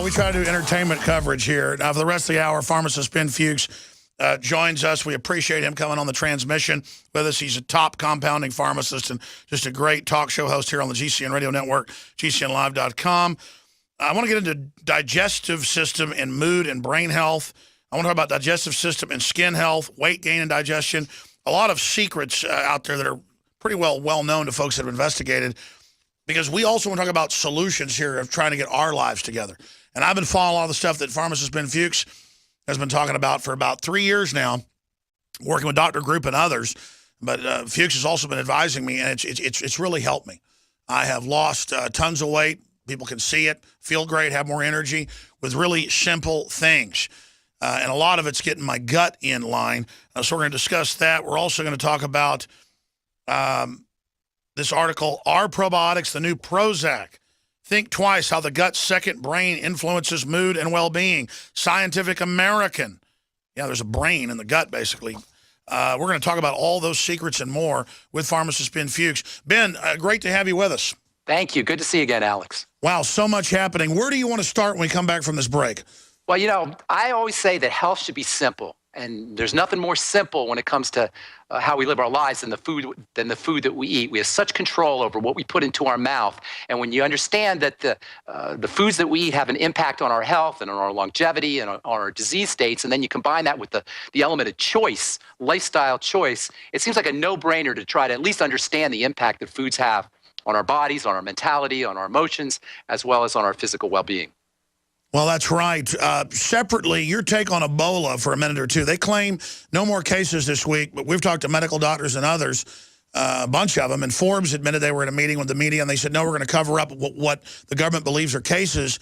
we try to do entertainment coverage here. Now, for the rest of the hour, pharmacist Ben Fuchs joins us. We appreciate him coming on the transmission with us. He's a top compounding pharmacist and just a great talk show host here on the GCN Radio Network, GCNlive.com. I want to get into digestive system and mood and brain health. I want to talk about digestive system and skin health, weight gain and digestion. A lot of secrets out there that are pretty well known to folks that have investigated, because we also want to talk about solutions here of trying to get our lives together. And I've been following all the stuff that pharmacist Ben Fuchs has been talking about for about 3 years now, working with Dr. Group and others. But Fuchs has also been advising me, and it's really helped me. I have lost tons of weight. People can see it, feel great, have more energy with really simple things. And a lot of it's getting my gut in line. So we're going to discuss that. We're also going to talk about this article, Are Probiotics the New Prozac? Think twice how the gut's second brain influences mood and well-being. Scientific American. Yeah, there's a brain in the gut, basically. We're going to talk about all those secrets and more with pharmacist Ben Fuchs. Ben, great to have you with us. Thank you. Good to see you again, Alex. Wow, so much happening. Where do you want to start when we come back from this break? Well, you know, I always say that health should be simple. And there's nothing more simple when it comes to how we live our lives than the food that we eat. We have such control over what we put into our mouth. And when you understand that the foods that we eat have an impact on our health and on our longevity and on our disease states, and then you combine that with the element of choice, lifestyle choice, it seems like a no-brainer to try to at least understand the impact that foods have on our bodies, on our mentality, on our emotions, as well as on our physical well-being. Well, that's right. Separately, your take on Ebola for a minute or two. They claim no more cases this week, but we've talked to medical doctors and others, a bunch of them, and Forbes admitted they were in a meeting with the media, and they said, no, we're going to cover up what the government believes are cases.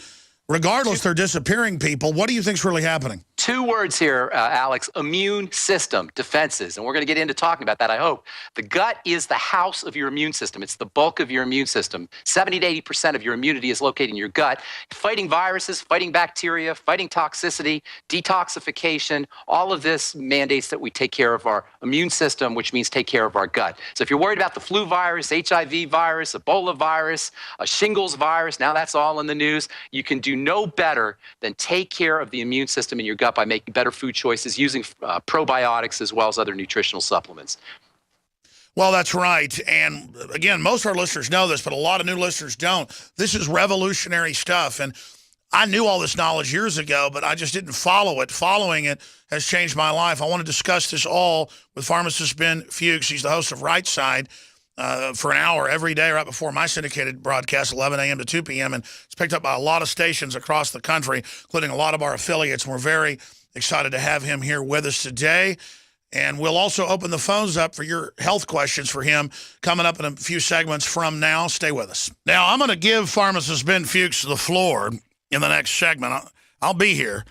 Regardless, they're disappearing people. What do you think's really happening? Two words here, Alex: immune system, defenses. And we're going to get into talking about that, I hope. The gut is the house of your immune system. It's the bulk of your immune system. 70 to 80% of your immunity is located in your gut. Fighting viruses, fighting bacteria, fighting toxicity, detoxification, all of this mandates that we take care of our immune system, which means take care of our gut. So if you're worried about the flu virus, HIV virus, Ebola virus, a shingles virus, now that's all in the news, you can do no better than take care of the immune system in your gut by making better food choices, using probiotics as well as other nutritional supplements. Well, that's right. And again, most of our listeners know this, but a lot of new listeners don't. This is revolutionary stuff. And I knew all this knowledge years ago, but I just didn't follow it. Following it has changed my life. I want to discuss this all with pharmacist Ben Fuchs. He's the host of Right Side for an hour every day right before my syndicated broadcast, 11 a.m. to 2 p.m. And it's picked up by a lot of stations across the country, including a lot of our affiliates. And we're very excited to have him here with us today. And we'll also open the phones up for your health questions for him coming up in a few segments from now. Stay with us. Now, I'm going to give pharmacist Ben Fuchs the floor in the next segment. I'll be here,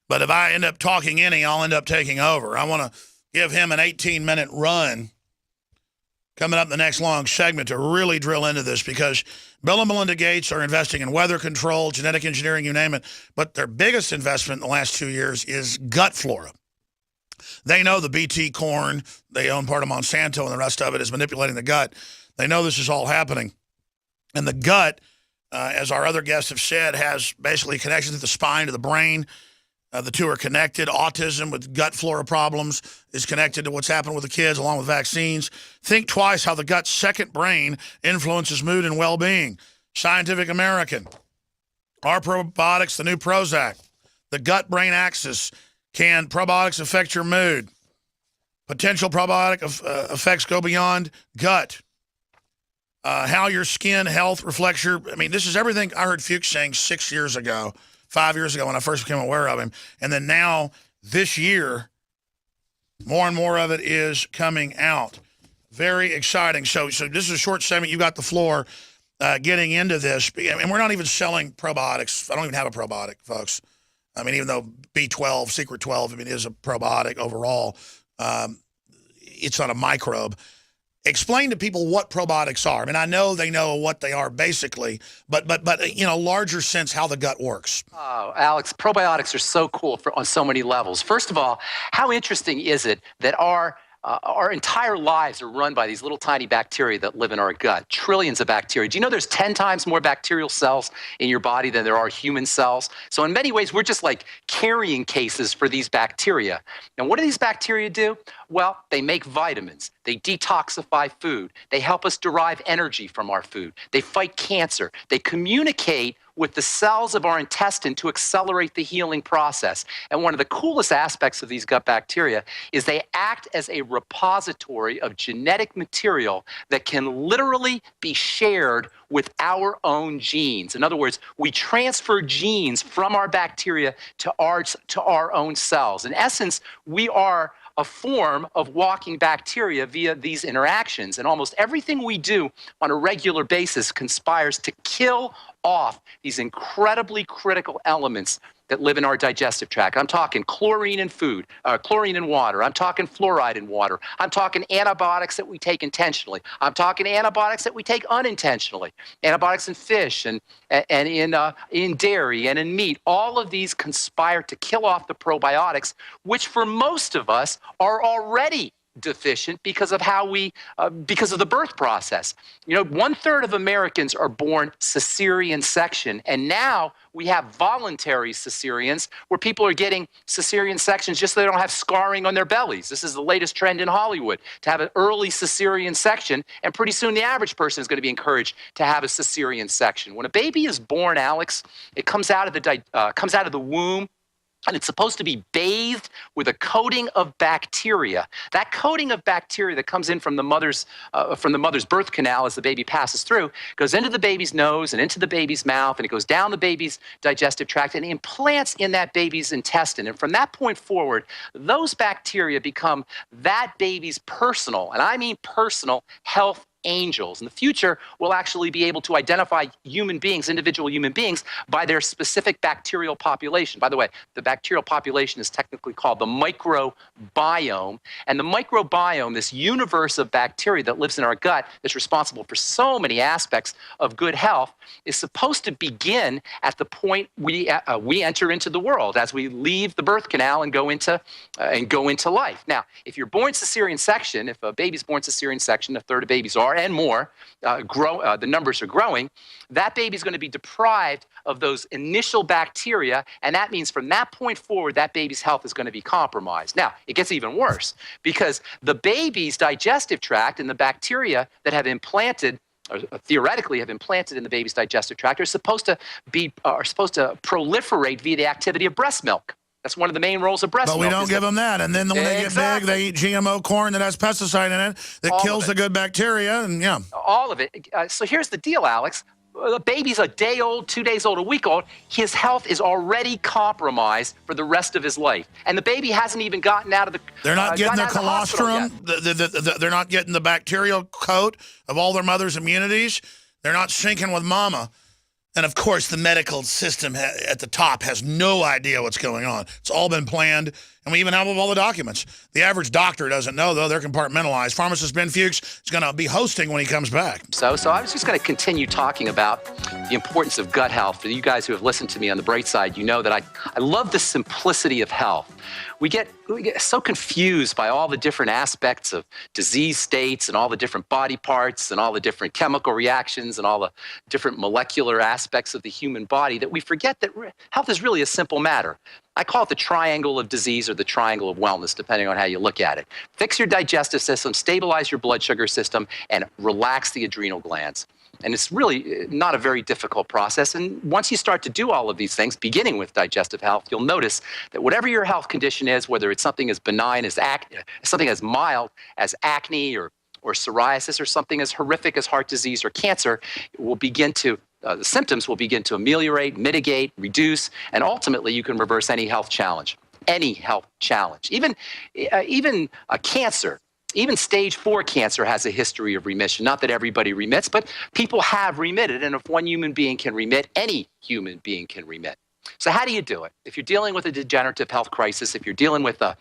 but if I end up talking I'll end up taking over. I want to give him an 18-minute run coming up in the next long segment to really drill into this, because Bill and Melinda Gates are investing in weather control, genetic engineering, you name it. But their biggest investment in the last 2 years is gut flora. They know the BT corn, they own part of Monsanto, and the rest of it is manipulating the gut. They know this is all happening. And the gut, as our other guests have said, has basically connections to the spine, to the brain. The two are connected. Autism with gut flora problems is connected to what's happened with the kids, along with vaccines. Think twice how the gut's second brain influences mood and well-being. Scientific American. Are probiotics the new Prozac? The gut-brain axis. Can probiotics affect your mood? Potential probiotic effects go beyond gut. How your skin health reflects your... I mean, this is everything I heard Fuchs saying 6 years ago. 5 years ago when I first became aware of him. And then now, this year, more and more of it is coming out. Very exciting. So this is a short segment. You got the floor getting into this. And we're not even selling probiotics. I don't even have a probiotic, folks. I mean, even though B12, Secret 12, I mean, is a probiotic overall, it's not a microbe. Explain to people what probiotics are. I mean, I know they know what they are basically, but in a larger sense, how the gut works. Oh, Alex, probiotics are so cool on so many levels. First of all, how interesting is it that our our entire lives are run by these little tiny bacteria that live in our gut, trillions of bacteria. Do you know there's 10 times more bacterial cells in your body than there are human cells? So in many ways, we're just like carrying cases for these bacteria. And what do these bacteria do? Well, they make vitamins. They detoxify food. They help us derive energy from our food. They fight cancer. They communicate with the cells of our intestine to accelerate the healing process. And one of the coolest aspects of these gut bacteria is they act as a repository of genetic material that can literally be shared with our own genes. In other words, we transfer genes from our bacteria to our own cells. In essence, we are a form of walking bacteria via these interactions. And almost everything we do on a regular basis conspires to kill off these incredibly critical elements that live in our digestive tract. I'm talking chlorine in food, chlorine in water. I'm talking fluoride in water. I'm talking antibiotics that we take intentionally. I'm talking antibiotics that we take unintentionally. Antibiotics in fish and in dairy and in meat. All of these conspire to kill off the probiotics, which for most of us are already deficient because of because of the birth process. You know, 1/3 of Americans are born cesarean section, and now we have voluntary cesareans where people are getting cesarean sections just so they don't have scarring on their bellies. This is the latest trend in Hollywood, to have an early cesarean section, and pretty soon the average person is going to be encouraged to have a cesarean section. When a baby is born, Alex, it comes out of the womb, and it's supposed to be bathed with a coating of bacteria. That coating of bacteria that comes in from the mother's birth canal as the baby passes through goes into the baby's nose and into the baby's mouth, and it goes down the baby's digestive tract and implants in that baby's intestine. And from that point forward, those bacteria become that baby's personal, and I mean personal, health angels. In the future, we'll actually be able to identify human beings, individual human beings, by their specific bacterial population. By the way, the bacterial population is technically called the microbiome. And the microbiome, this universe of bacteria that lives in our gut, that's responsible for so many aspects of good health, is supposed to begin at the point we enter into the world, as we leave the birth canal and go into life. Now, if you're born cesarean section, if a baby's born cesarean section, 1/3 of babies are, and more, the numbers are growing, that baby's going to be deprived of those initial bacteria, and that means from that point forward, that baby's health is going to be compromised. Now, it gets even worse, because the baby's digestive tract and the bacteria that have implanted, or theoretically have implanted in the baby's digestive tract, are supposed to proliferate via the activity of breast milk. That's one of the main roles of breast milk. But we don't give them that. And then when they get big, they eat GMO corn that has pesticide in it that kills the good bacteria. And yeah. All of it. So here's the deal, Alex. The baby's a day old, 2 days old, a week old. His health is already compromised for the rest of his life. And the baby hasn't even gotten out of the They're not getting their colostrum. They're not getting the bacterial coat of all their mother's immunities. They're not syncing with mama. And, of course, the medical system at the top has no idea what's going on. It's all been planned, and we even have all the documents. The average doctor doesn't know, though. They're compartmentalized. Pharmacist Ben Fuchs is going to be hosting when he comes back. So I was just going to continue talking about the importance of gut health. For you guys who have listened to me on the Bright Side, you know that I love the simplicity of health. We get so confused by all the different aspects of disease states and all the different body parts and all the different chemical reactions and all the different molecular aspects of the human body that we forget that health is really a simple matter. I call it the triangle of disease or the triangle of wellness, depending on how you look at it. Fix your digestive system, stabilize your blood sugar system, and relax the adrenal glands. And it's really not a very difficult process. And once you start to do all of these things, beginning with digestive health, you'll notice that whatever your health condition is, whether it's something as benign as something as mild as acne or psoriasis, or something as horrific as heart disease or cancer, the symptoms will begin to ameliorate, mitigate, reduce, and ultimately you can reverse any health challenge. Any health challenge. Even a cancer. Even stage 4 cancer has a history of remission. Not that everybody remits, but people have remitted. And if one human being can remit, any human being can remit. So how do you do it? If you're dealing with a degenerative health crisis, if you're dealing with a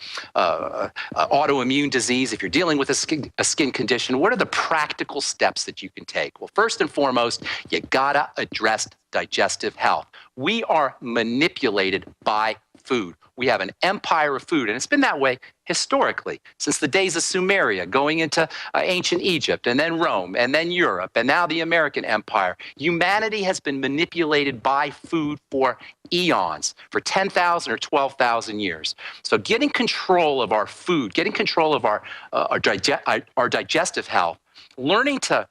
autoimmune disease, if you're dealing with a skin condition, what are the practical steps that you can take? Well, first and foremost, you gotta address digestive health. We are manipulated by food. We have an empire of food, and it's been that way historically since the days of Sumeria, going into ancient Egypt, and then Rome, and then Europe, and now the American empire. Humanity has been manipulated by food for eons, for 10,000 or 12,000 years. So getting control of our food, getting control of our digestive health, learning to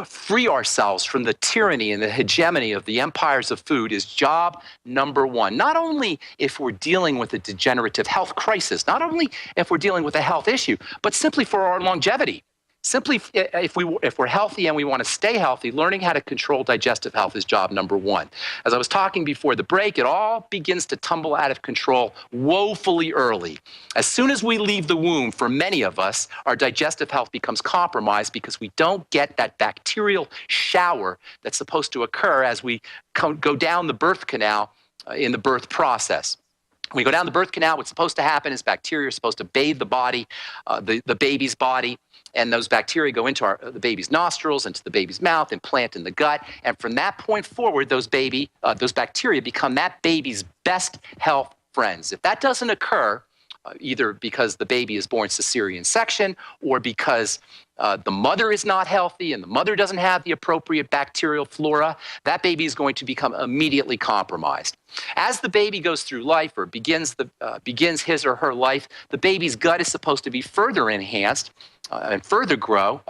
free ourselves from the tyranny and the hegemony of the empires of food is job number one. Not only if we're dealing with a degenerative health crisis, not only if we're dealing with a health issue, but simply for our longevity. Simply, if we're healthy and we want to stay healthy, learning how to control digestive health is job number one. As I was talking before the break, it all begins to tumble out of control woefully early. As soon as we leave the womb, for many of us, our digestive health becomes compromised because we don't get that bacterial shower that's supposed to occur as we go down the birth canal in the birth process. When we go down the birth canal, what's supposed to happen is bacteria are supposed to bathe the body, the baby's body, and those bacteria go into the baby's nostrils, into the baby's mouth, and plant in the gut. And from that point forward, those bacteria become that baby's best health friends. If that doesn't occur, either because the baby is born cesarean section or because the mother is not healthy and the mother doesn't have the appropriate bacterial flora, that baby is going to become immediately compromised. As the baby goes through life or begins his or her life, the baby's gut is supposed to be further enhanced and further grow.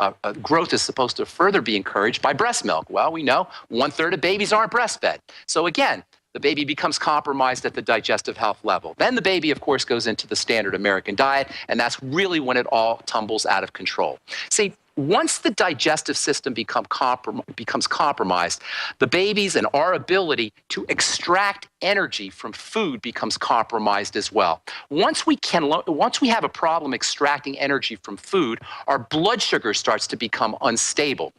Growth is supposed to further be encouraged by breast milk. Well, we know 1/3 of babies aren't breastfed. So again, the baby becomes compromised at the digestive health level. Then the baby, of course, goes into the standard American diet, and that's really when it all tumbles out of control. See, once the digestive system becomes compromised, the baby's and our ability to extract energy from food becomes compromised as well. Once we have a problem extracting energy from food, our blood sugar starts to become unstable.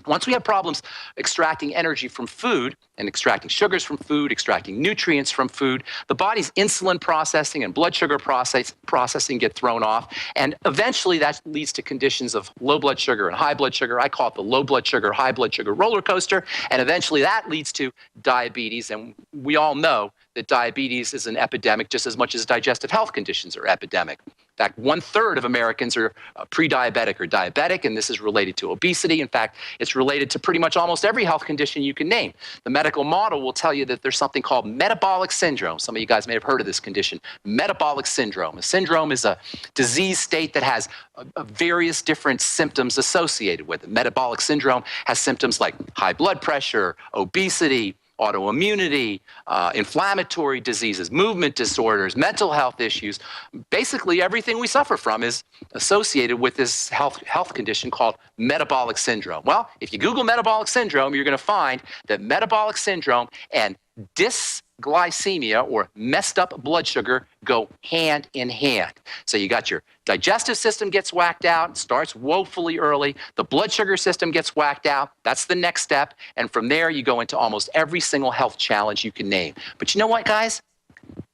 Once we have problems extracting energy from food and extracting sugars from food, extracting nutrients from food, the body's insulin processing and blood sugar processing get thrown off. And eventually that leads to conditions of low blood sugar and high blood sugar. I call it the low blood sugar, high blood sugar roller coaster. And eventually that leads to diabetes. And we all know that diabetes is an epidemic just as much as digestive health conditions are epidemic. In fact, 1/3 of Americans are pre-diabetic or diabetic, and this is related to obesity. In fact, it's related to pretty much almost every health condition you can name. The medical model will tell you that there's something called metabolic syndrome. Some of you guys may have heard of this condition, metabolic syndrome. A syndrome is a disease state that has various different symptoms associated with it. Metabolic syndrome has symptoms like high blood pressure, obesity, autoimmunity, inflammatory diseases, movement disorders, mental health issues. Basically, everything we suffer from is associated with this health condition called metabolic syndrome. Well, if you Google metabolic syndrome, you're going to find that metabolic syndrome and dysglycemia, or messed up blood sugar, go hand in hand. So you got your digestive system gets whacked out, starts woefully early. The blood sugar system gets whacked out. That's the next step. And from there, you go into almost every single health challenge you can name. But you know what, guys?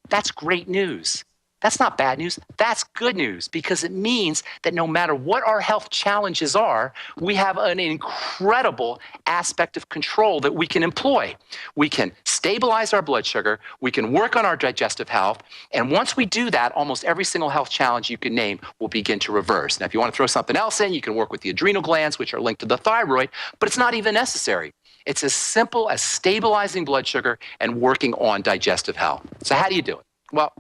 That's great news. That's not bad news. That's good news, because it means that no matter what our health challenges are, we have an incredible aspect of control that we can employ. We can stabilize our blood sugar. We can work on our digestive health. And once we do that, almost every single health challenge you can name will begin to reverse. Now, if you want to throw something else in, you can work with the adrenal glands, which are linked to the thyroid, but it's not even necessary. It's as simple as stabilizing blood sugar and working on digestive health. So how do you do it? Well,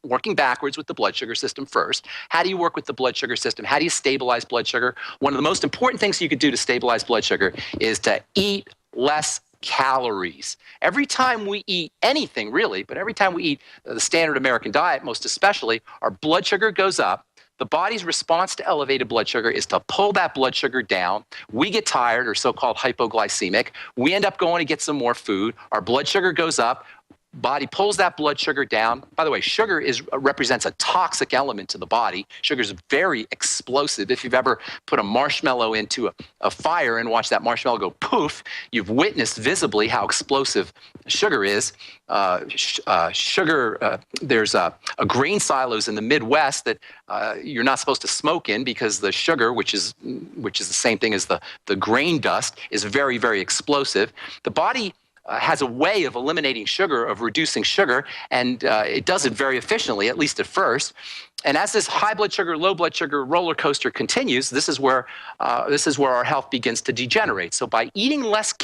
working backwards with the blood sugar system first. How do you work with the blood sugar system? How do you stabilize blood sugar? One of the most important things you could do to stabilize blood sugar is to eat less calories. Every time we eat anything, really, but every time we eat the standard American diet, most especially, our blood sugar goes up. The body's response to elevated blood sugar is to pull that blood sugar down. We get tired, or so-called hypoglycemic. We end up going to get some more food. Our blood sugar goes up. Body pulls that blood sugar down. By the way, sugar represents a toxic element to the body. Sugar is very explosive. If you've ever put a marshmallow into a fire and watched that marshmallow go poof, you've witnessed visibly how explosive sugar is. There's a grain silos in the Midwest that you're not supposed to smoke in, because the sugar, which is the same thing as the grain dust, is very, very explosive. The body has a way of eliminating sugar, of reducing sugar, and it does it very efficiently, at least at first. And as this high blood sugar, low blood sugar roller coaster continues, this is where our health begins to degenerate. So by eating less